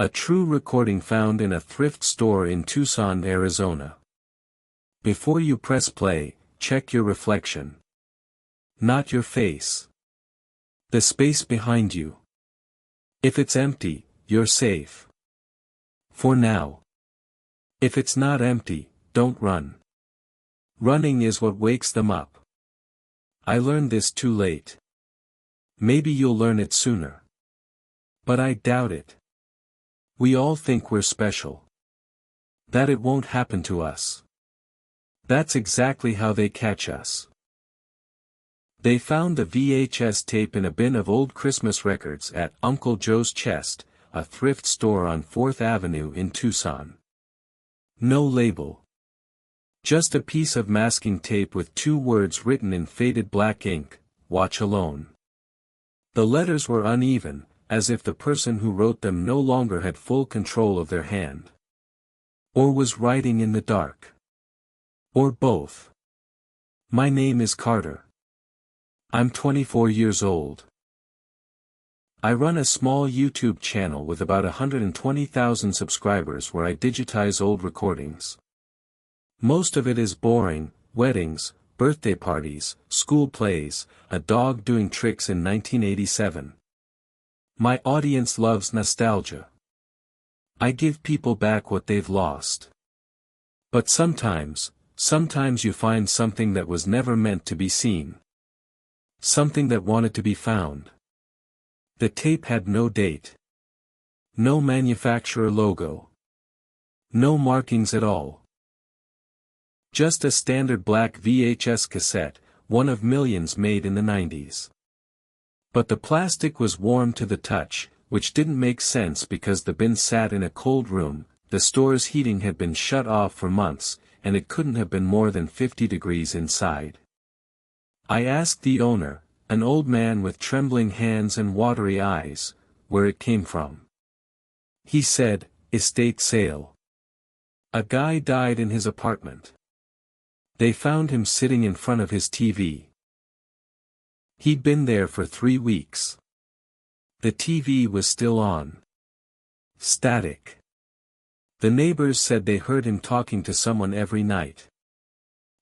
A true recording found in a thrift store in Tucson, Arizona. Before you press play, check your reflection. Not your face. The space behind you. If it's empty, you're safe. For now. If it's not empty, don't run. Running is what wakes them up. I learned this too late. Maybe you'll learn it sooner. But I doubt it. We all think we're special. That it won't happen to us. That's exactly how they catch us. They found the VHS tape in a bin of old Christmas records at Uncle Joe's Chest, a thrift store on 4th Avenue in Tucson. No label. Just a piece of masking tape with 2 words written in faded black ink, "Watch alone." The letters were uneven, as if the person who wrote them no longer had full control of their hand. Or was writing in the dark. Or both. My name is Carter. I'm 24 years old. I run a small YouTube channel with about 120,000 subscribers where I digitize old recordings. Most of it is boring: weddings, birthday parties, school plays, a dog doing tricks in 1987. My audience loves nostalgia. I give people back what they've lost. But sometimes you find something that was never meant to be seen. Something that wanted to be found. The tape had no date. No manufacturer logo. No markings at all. Just a standard black VHS cassette, one of millions made in the 90s. But the plastic was warm to the touch, which didn't make sense because the bin sat in a cold room, the store's heating had been shut off for months, and it couldn't have been more than 50 degrees inside. I asked the owner, an old man with trembling hands and watery eyes, where it came from. He said, "Estate sale. A guy died in his apartment. They found him sitting in front of his TV. He'd been there for 3 weeks. The TV was still on. Static. The neighbors said they heard him talking to someone every night.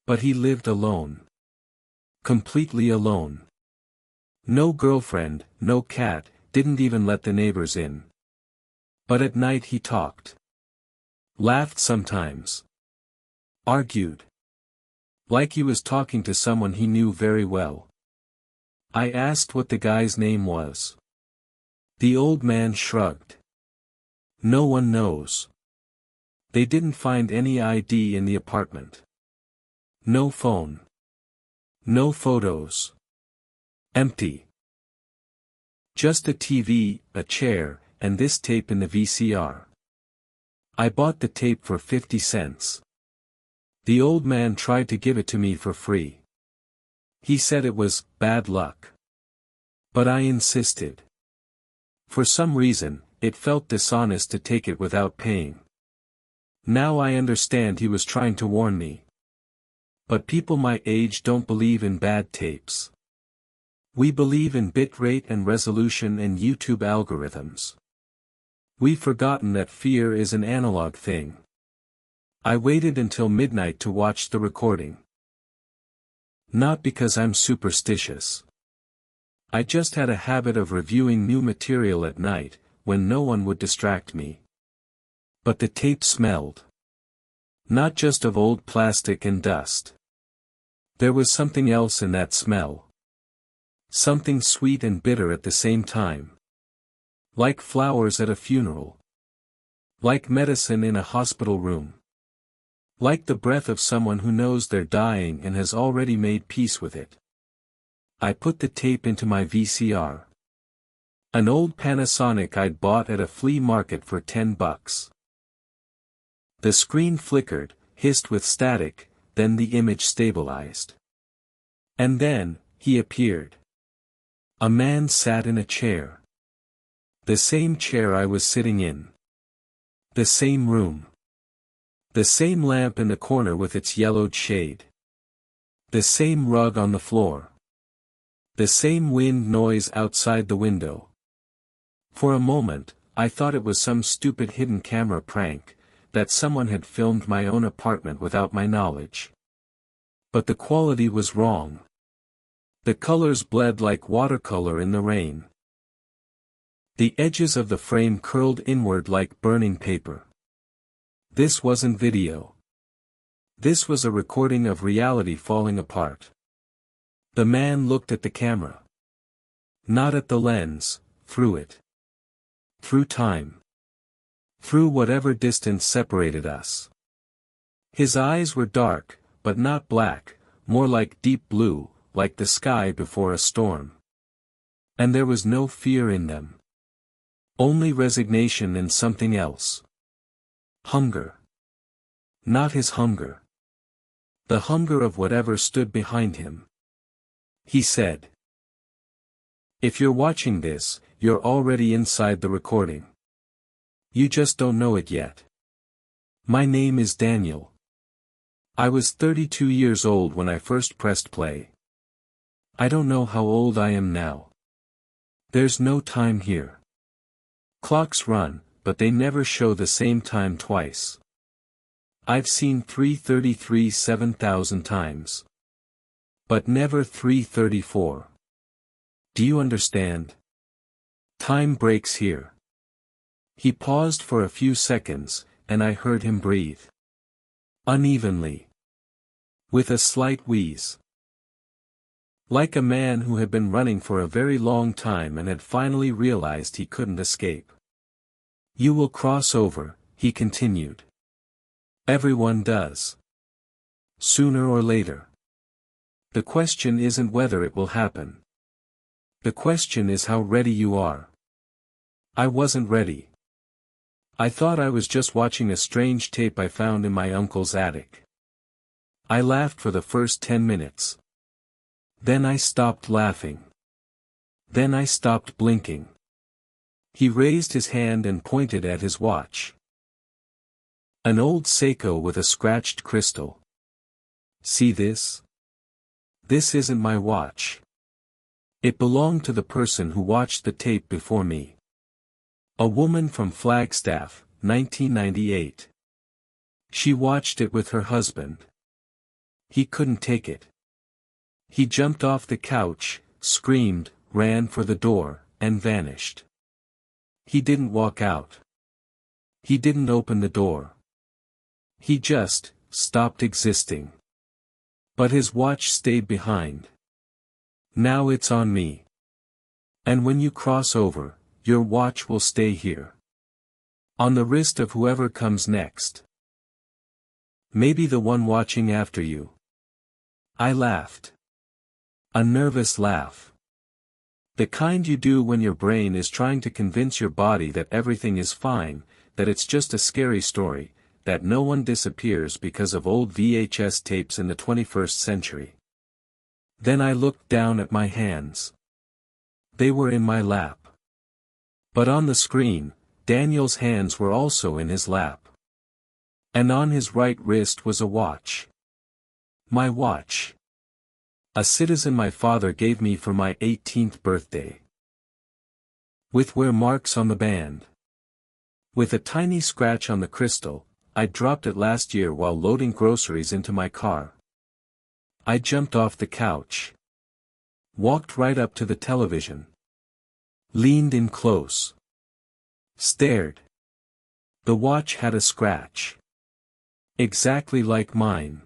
But he lived alone. Completely alone. No girlfriend, no cat, didn't even let the neighbors in. But at night he talked. Laughed sometimes. Argued. Like he was talking to someone he knew very well." I asked what the guy's name was. The old man shrugged. "No one knows. They didn't find any ID in the apartment. No phone. No photos. Empty. Just a TV, a chair, and this tape in the VCR. I bought the tape for 50 cents. The old man tried to give it to me for free. He said it was bad luck. But I insisted. For some reason, it felt dishonest to take it without paying. Now I understand he was trying to warn me. But people my age don't believe in bad tapes. We believe in bitrate and resolution and YouTube algorithms. We've forgotten that fear is an analog thing. I waited until midnight to watch the recording. Not because I'm superstitious. I just had a habit of reviewing new material at night, when no one would distract me. But the tape smelled. Not just of old plastic and dust. There was something else in that smell. Something sweet and bitter at the same time. Like flowers at a funeral. Like medicine in a hospital room. Like the breath of someone who knows they're dying and has already made peace with it. I put the tape into my VCR. An old Panasonic I'd bought at a flea market for $10. The screen flickered, hissed with static, then the image stabilized. And then, he appeared. A man sat in a chair. The same chair I was sitting in. The same room. The same lamp in the corner with its yellowed shade. The same rug on the floor. The same wind noise outside the window. For a moment, I thought it was some stupid hidden camera prank, that someone had filmed my own apartment without my knowledge. But the quality was wrong. The colors bled like watercolor in the rain. The edges of the frame curled inward like burning paper. This wasn't video. This was a recording of reality falling apart. The man looked at the camera. Not at the lens, through it. Through time. Through whatever distance separated us. His eyes were dark, but not black, more like deep blue, like the sky before a storm. And there was no fear in them. Only resignation and something else. Hunger. Not his hunger. The hunger of whatever stood behind him. He said, "If you're watching this, you're already inside the recording. You just don't know it yet. My name is Daniel. I was 32 years old when I first pressed play. I don't know how old I am now. There's no time here. Clocks run, but they never show the same time twice. I've seen 3:33 7,000 times. But never 3:34. Do you understand? Time breaks here." He paused for a few seconds, and I heard him breathe. Unevenly. With a slight wheeze. Like a man who had been running for a very long time and had finally realized he couldn't escape. "You will cross over," he continued. "Everyone does. Sooner or later. The question isn't whether it will happen. The question is how ready you are." I wasn't ready. I thought I was just watching a strange tape I found in my uncle's attic. I laughed for the first 10 minutes. Then I stopped laughing. Then I stopped blinking. He raised his hand and pointed at his watch. An old Seiko with a scratched crystal. "See this? This isn't my watch. It belonged to the person who watched the tape before me. A woman from Flagstaff, 1998. She watched it with her husband. He couldn't take it. He jumped off the couch, screamed, ran for the door, and vanished. He didn't walk out. He didn't open the door. He just stopped existing. But his watch stayed behind. Now it's on me. And when you cross over, your watch will stay here. On the wrist of whoever comes next. Maybe the one watching after you." I laughed. A nervous laugh. The kind you do when your brain is trying to convince your body that everything is fine, that it's just a scary story, that no one disappears because of old VHS tapes in the 21st century. Then I looked down at my hands. They were in my lap. But on the screen, Daniel's hands were also in his lap. And on his right wrist was a watch. My watch. A citizen my father gave me for my 18th birthday. With wear marks on the band. With a tiny scratch on the crystal. I dropped it last year while loading groceries into my car. I jumped off the couch. Walked right up to the television. Leaned in close. Stared. The watch had a scratch. Exactly like mine.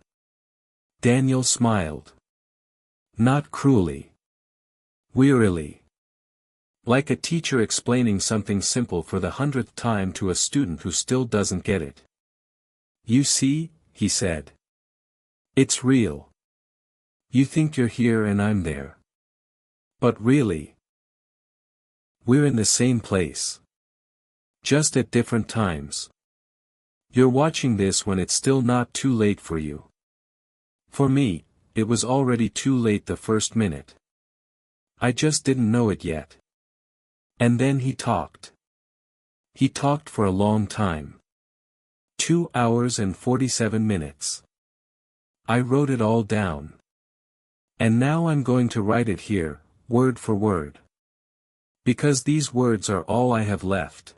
Daniel smiled. Not cruelly. Wearily. Like a teacher explaining something simple for the 100th time to a student who still doesn't get it. "You see," he said. "It's real. You think you're here and I'm there. But really, we're in the same place. Just at different times. You're watching this when it's still not too late for you. For me, it was already too late the first minute. I just didn't know it yet." And then he talked. He talked for a long time. 2 hours and 47 minutes. I wrote it all down. And now I'm going to write it here, word for word. Because these words are all I have left.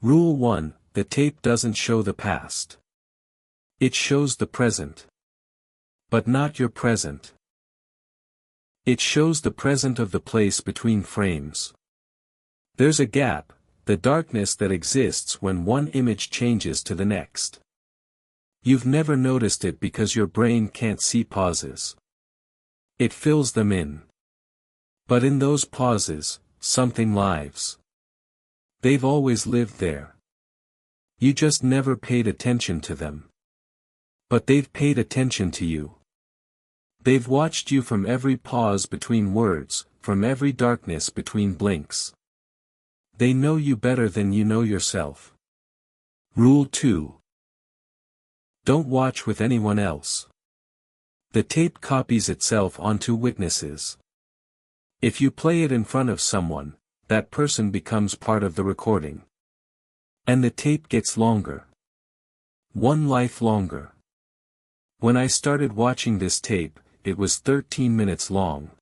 Rule 1, the tape doesn't show the past. It shows the present. But not your present. It shows the present of the place between frames. There's a gap, the darkness that exists when one image changes to the next. You've never noticed it because your brain can't see pauses. It fills them in. But in those pauses, something lives. They've always lived there. You just never paid attention to them. But they've paid attention to you. They've watched you from every pause between words, from every darkness between blinks. They know you better than you know yourself. Rule 2. Don't watch with anyone else. The tape copies itself onto witnesses. If you play it in front of someone, that person becomes part of the recording. And the tape gets longer. One life longer. When I started watching this tape, it was 13 minutes long.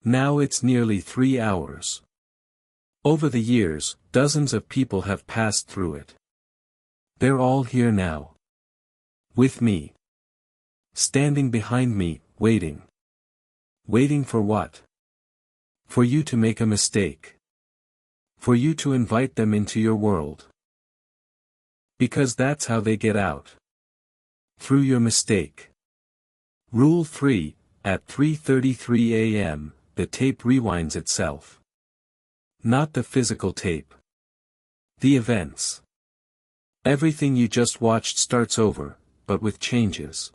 Now it's nearly 3 hours. Over the years, dozens of people have passed through it. They're all here now. With me. Standing behind me, waiting. Waiting for what? For you to make a mistake. For you to invite them into your world. Because that's how they get out. Through your mistake. Rule 3, at 3:33 a.m., the tape rewinds itself. Not the physical tape. The events. Everything you just watched starts over, but with changes.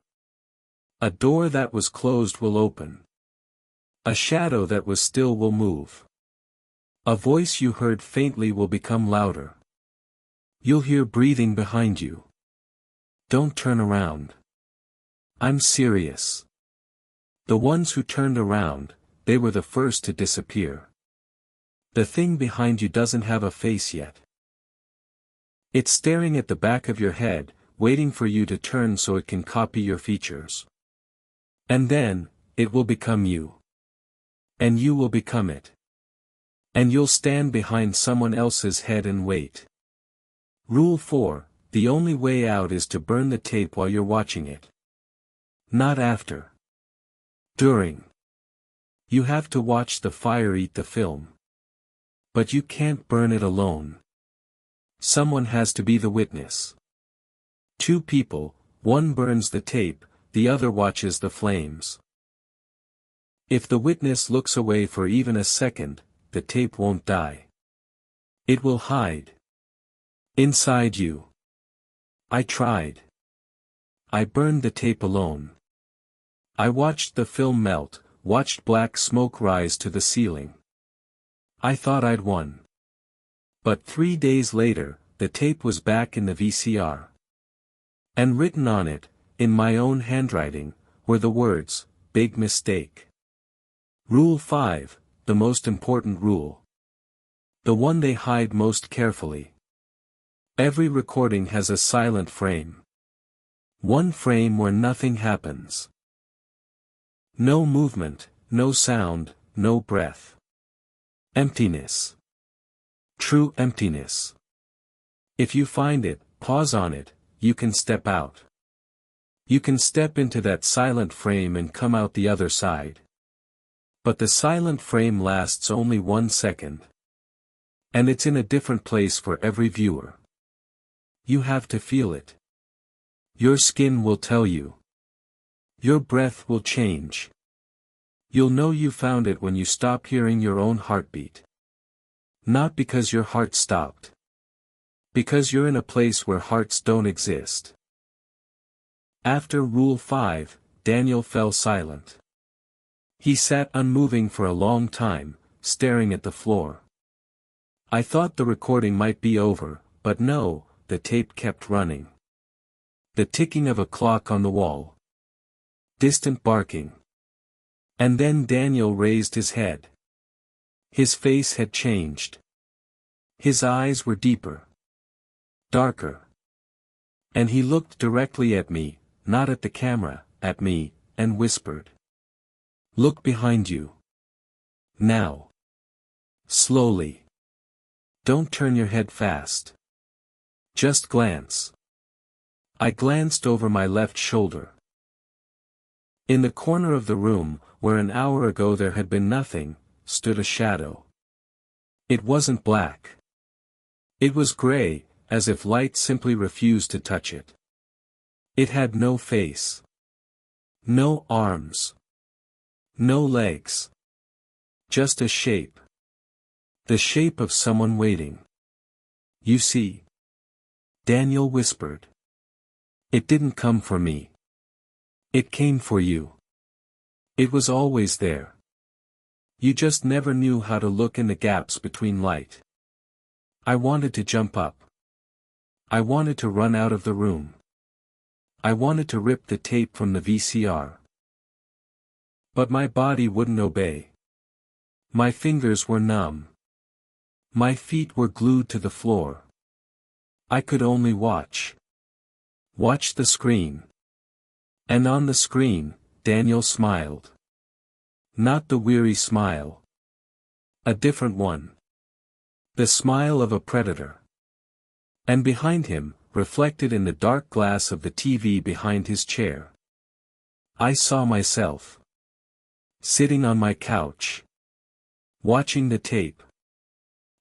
A door that was closed will open. A shadow that was still will move. A voice you heard faintly will become louder. You'll hear breathing behind you. Don't turn around. I'm serious. The ones who turned around, they were the first to disappear. The thing behind you doesn't have a face yet. It's staring at the back of your head, waiting for you to turn so it can copy your features. And then, it will become you. And you will become it. And you'll stand behind someone else's head and wait. Rule 4, the only way out is to burn the tape while you're watching it. Not after. During. You have to watch the fire eat the film. But you can't burn it alone. Someone has to be the witness. 2 people, one burns the tape, the other watches the flames. If the witness looks away for even a second, the tape won't die. It will hide. Inside you. I tried. I burned the tape alone. I watched the film melt, watched black smoke rise to the ceiling. I thought I'd won. But 3 days later, the tape was back in the VCR. And written on it, in my own handwriting, were the words, "Big mistake." Rule 5, the most important rule. The one they hide most carefully. Every recording has a silent frame. One frame where nothing happens. No movement, no sound, no breath. Emptiness. True emptiness. If you find it, pause on it, you can step out. You can step into that silent frame and come out the other side. But the silent frame lasts only 1 second. And it's in a different place for every viewer. You have to feel it. Your skin will tell you. Your breath will change. You'll know you found it when you stop hearing your own heartbeat. Not because your heart stopped. Because you're in a place where hearts don't exist. After Rule 5, Daniel fell silent. He sat unmoving for a long time, staring at the floor. I thought the recording might be over, but no, the tape kept running. The ticking of a clock on the wall. Distant barking. And then Daniel raised his head. His face had changed. His eyes were deeper. Darker. And he looked directly at me, not at the camera, at me, and whispered. Look behind you. Now. Slowly. Don't turn your head fast. Just glance. I glanced over my left shoulder. In the corner of the room, where an hour ago there had been nothing, stood a shadow. It wasn't black. It was gray, as if light simply refused to touch it. It had no face. No arms. No legs. Just a shape. The shape of someone waiting. You see? Daniel whispered. It didn't come for me. It came for you. It was always there. You just never knew how to look in the gaps between light. I wanted to jump up. I wanted to run out of the room. I wanted to rip the tape from the VCR. But my body wouldn't obey. My fingers were numb. My feet were glued to the floor. I could only watch. Watch the screen. And on the screen, Daniel smiled. Not the weary smile. A different one. The smile of a predator. And behind him, reflected in the dark glass of the TV behind his chair, I saw myself. Sitting on my couch. Watching the tape.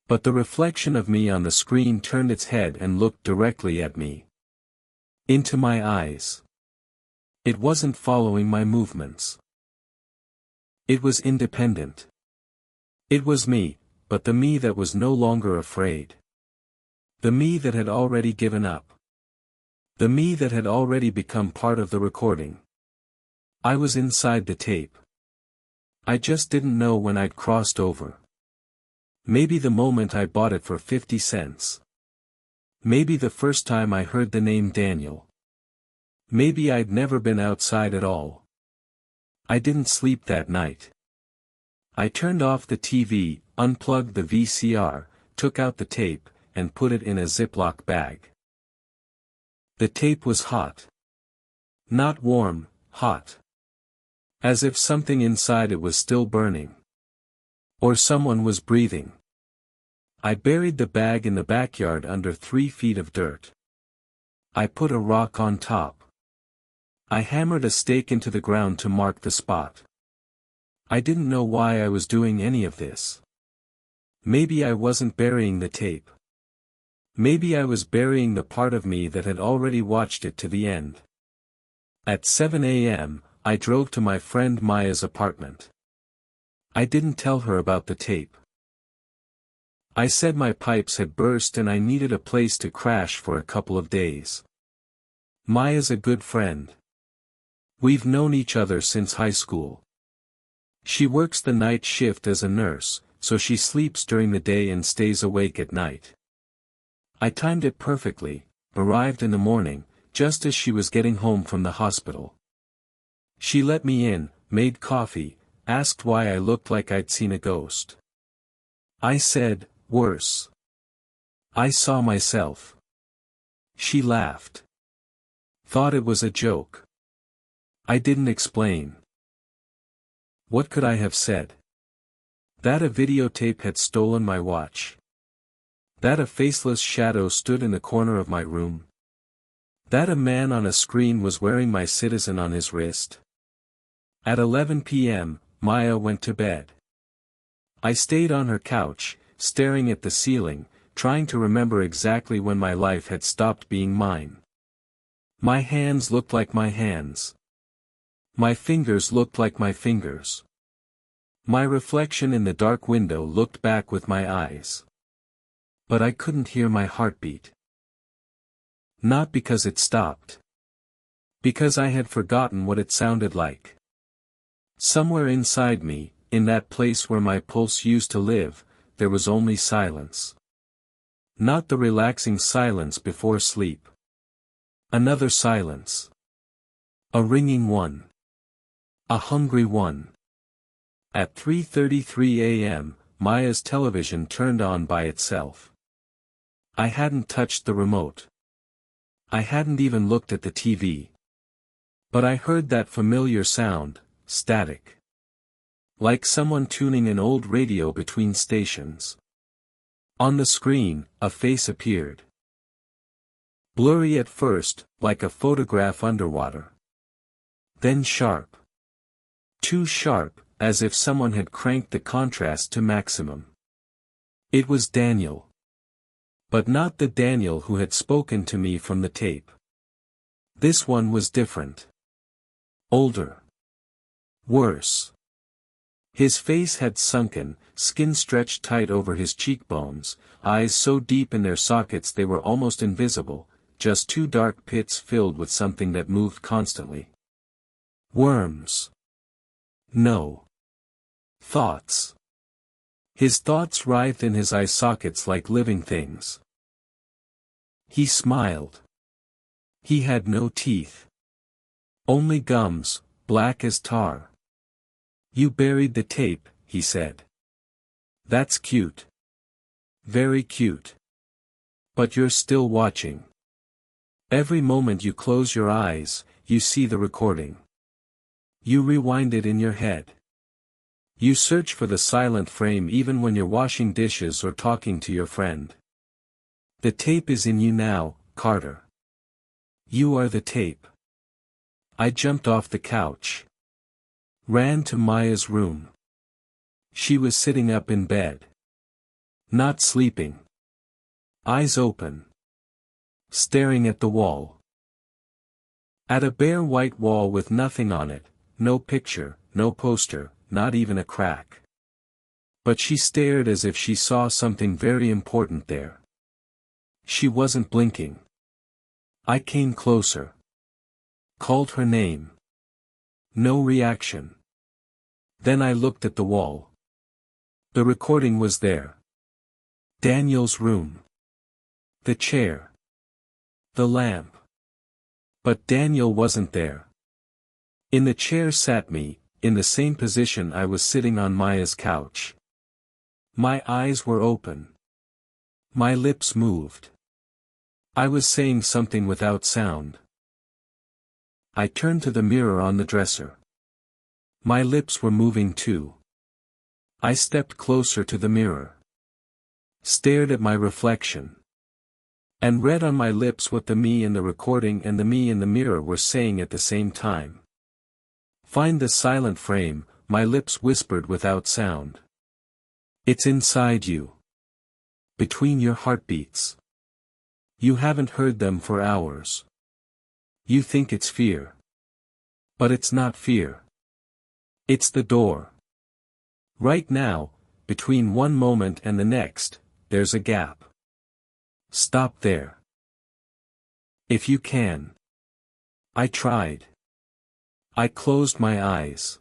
But the reflection of me on the screen turned its head and looked directly at me. Into my eyes. It wasn't following my movements. It was independent. It was me, but the me that was no longer afraid. The me that had already given up. The me that had already become part of the recording. I was inside the tape. I just didn't know when I'd crossed over. Maybe the moment I bought it for 50 cents. Maybe the first time I heard the name Daniel. Maybe I'd never been outside at all. I didn't sleep that night. I turned off the TV, unplugged the VCR, took out the tape, and put it in a Ziploc bag. The tape was hot. Not warm, hot. As if something inside it was still burning. Or someone was breathing. I buried the bag in the backyard under 3 feet of dirt. I put a rock on top. I hammered a stake into the ground to mark the spot. I didn't know why I was doing any of this. Maybe I wasn't burying the tape. Maybe I was burying the part of me that had already watched it to the end. At 7 a.m., I drove to my friend Maya's apartment. I didn't tell her about the tape. I said my pipes had burst and I needed a place to crash for a couple of days. Maya's a good friend. We've known each other since high school. She works the night shift as a nurse, so she sleeps during the day and stays awake at night. I timed it perfectly, arrived in the morning, just as she was getting home from the hospital. She let me in, made coffee, asked why I looked like I'd seen a ghost. I said, worse. I saw myself. She laughed. Thought it was a joke. I didn't explain. What could I have said? That a videotape had stolen my watch. That a faceless shadow stood in the corner of my room. That a man on a screen was wearing my citizen on his wrist. At 11 p.m., Maya went to bed. I stayed on her couch, staring at the ceiling, trying to remember exactly when my life had stopped being mine. My hands looked like my hands. My fingers looked like my fingers. My reflection in the dark window looked back with my eyes. But I couldn't hear my heartbeat. Not because it stopped. Because I had forgotten what it sounded like. Somewhere inside me, in that place where my pulse used to live, there was only silence. Not the relaxing silence before sleep. Another silence. A ringing one. A hungry one. At 3:33 a.m., Maya's television turned on by itself. I hadn't touched the remote. I hadn't even looked at the TV. But I heard that familiar sound, static. Like someone tuning an old radio between stations. On the screen, a face appeared. Blurry at first, like a photograph underwater. Then sharp. Too sharp, as if someone had cranked the contrast to maximum. It was Daniel. But not the Daniel who had spoken to me from the tape. This one was different. Older. Worse. His face had sunken, skin stretched tight over his cheekbones, eyes so deep in their sockets they were almost invisible, just two dark pits filled with something that moved constantly. Worms. No. Thoughts. His thoughts writhed in his eye sockets like living things. He smiled. He had no teeth. Only gums, black as tar. You buried the tape, he said. That's cute. Very cute. But you're still watching. Every moment you close your eyes, you see the recording. You rewind it in your head. You search for the silent frame even when you're washing dishes or talking to your friend. The tape is in you now, Carter. You are the tape. I jumped off the couch. Ran to Maya's room. She was sitting up in bed. Not sleeping. Eyes open. Staring at the wall. At a bare white wall with nothing on it, no picture, no poster, not even a crack. But she stared as if she saw something very important there. She wasn't blinking. I came closer. Called her name. No reaction. Then I looked at the wall. The recording was there. Daniel's room. The chair. The lamp. But Daniel wasn't there. In the chair sat me, in the same position I was sitting on Maya's couch. My eyes were open. My lips moved. I was saying something without sound. I turned to the mirror on the dresser. My lips were moving too. I stepped closer to the mirror. Stared at my reflection. And read on my lips what the me in the recording and the me in the mirror were saying at the same time. Find the silent frame, my lips whispered without sound. It's inside you. Between your heartbeats. You haven't heard them for hours. You think it's fear. But it's not fear. It's the door. Right now, between one moment and the next, there's a gap. Stop there. If you can. I tried. I closed my eyes.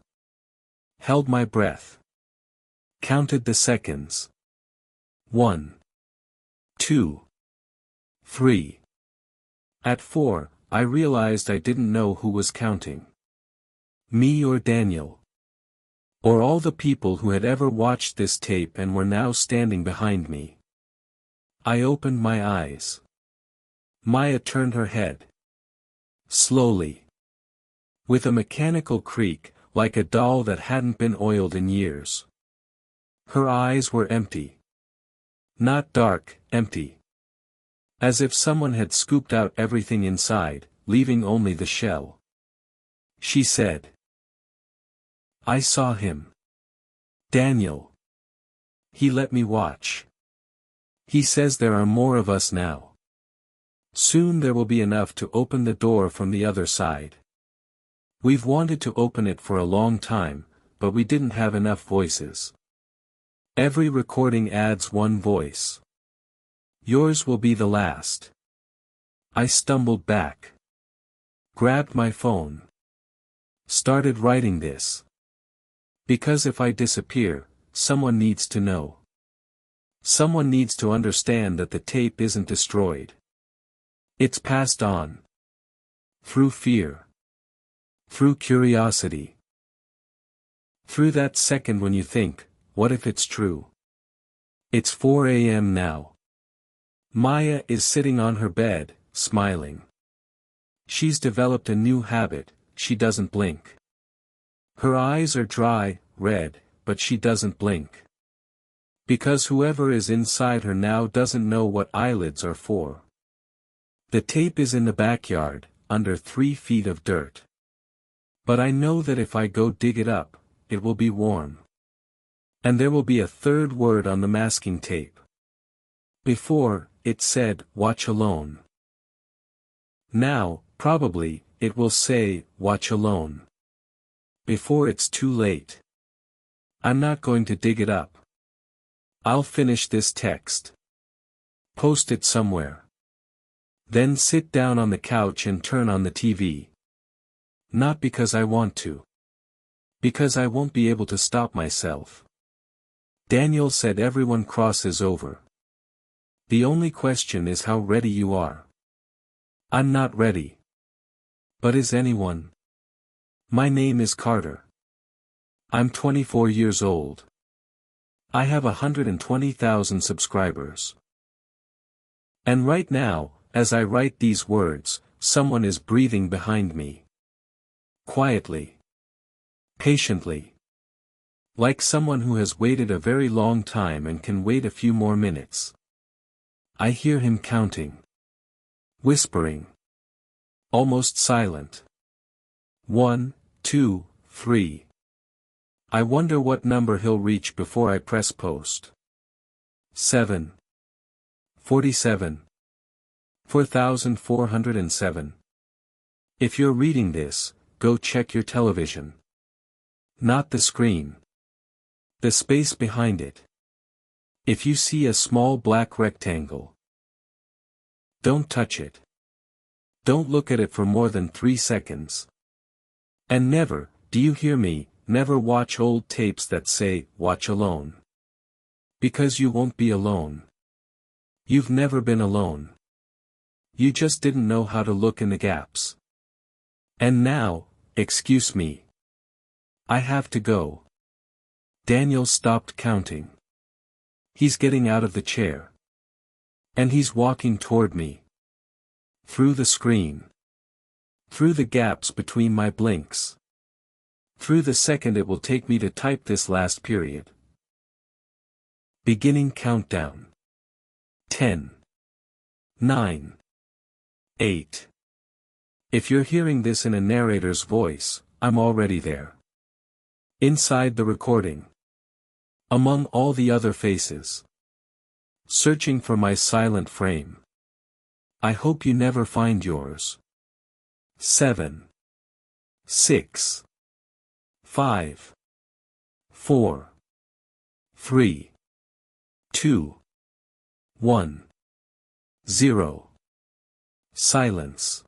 Held my breath. Counted the seconds. 1. 2. 3. At 4, I realized I didn't know who was counting. Me or Daniel. Or all the people who had ever watched this tape and were now standing behind me. I opened my eyes. Maya turned her head. Slowly. With a mechanical creak, like a doll that hadn't been oiled in years. Her eyes were empty. Not dark, empty. As if someone had scooped out everything inside, leaving only the shell. She said. I saw him. Daniel. He let me watch. He says there are more of us now. Soon there will be enough to open the door from the other side. We've wanted to open it for a long time, but we didn't have enough voices. Every recording adds one voice. Yours will be the last. I stumbled back. Grabbed my phone. Started writing this. Because if I disappear, someone needs to know. Someone needs to understand that the tape isn't destroyed. It's passed on. Through fear. Through curiosity. Through that second when you think, what if it's true? It's 4 a.m. now. Maya is sitting on her bed, smiling. She's developed a new habit, she doesn't blink. Her eyes are dry, red, but she doesn't blink. Because whoever is inside her now doesn't know what eyelids are for. The tape is in the backyard, under 3 feet of dirt. But I know that if I go dig it up, it will be warm. And there will be a third word on the masking tape. Before, it said, "Watch alone." Now, probably, it will say, "Watch alone." Before it's too late. I'm not going to dig it up. I'll finish this text. Post it somewhere. Then sit down on the couch and turn on the TV. Not because I want to. Because I won't be able to stop myself. Daniel said everyone crosses over. The only question is how ready you are. I'm not ready. But is anyone? My name is Carter. I'm 24 years old. I have 120,000 subscribers. And right now, as I write these words, someone is breathing behind me. Quietly. Patiently. Like someone who has waited a very long time and can wait a few more minutes. I hear him counting. Whispering. Almost silent. 1, 2, 3. I wonder what number he'll reach before I press post. 7. 47. 4407. If you're reading this, go check your television. Not the screen. The space behind it. If you see a small black rectangle, don't touch it. Don't look at it for more than 3 seconds. And never, do you hear me, never watch old tapes that say, "Watch alone." Because you won't be alone. You've never been alone. You just didn't know how to look in the gaps. And now, excuse me. I have to go. Daniel stopped counting. He's getting out of the chair. And he's walking toward me. Through the screen. Through the gaps between my blinks. Through the second it will take me to type this last period. Beginning countdown. 10. 9. 8. If you're hearing this in a narrator's voice, I'm already there. Inside the recording. Among all the other faces. Searching for my silent frame. I hope you never find yours. 7. 6. 5. 4. 3. 2. 1. 0. Silence.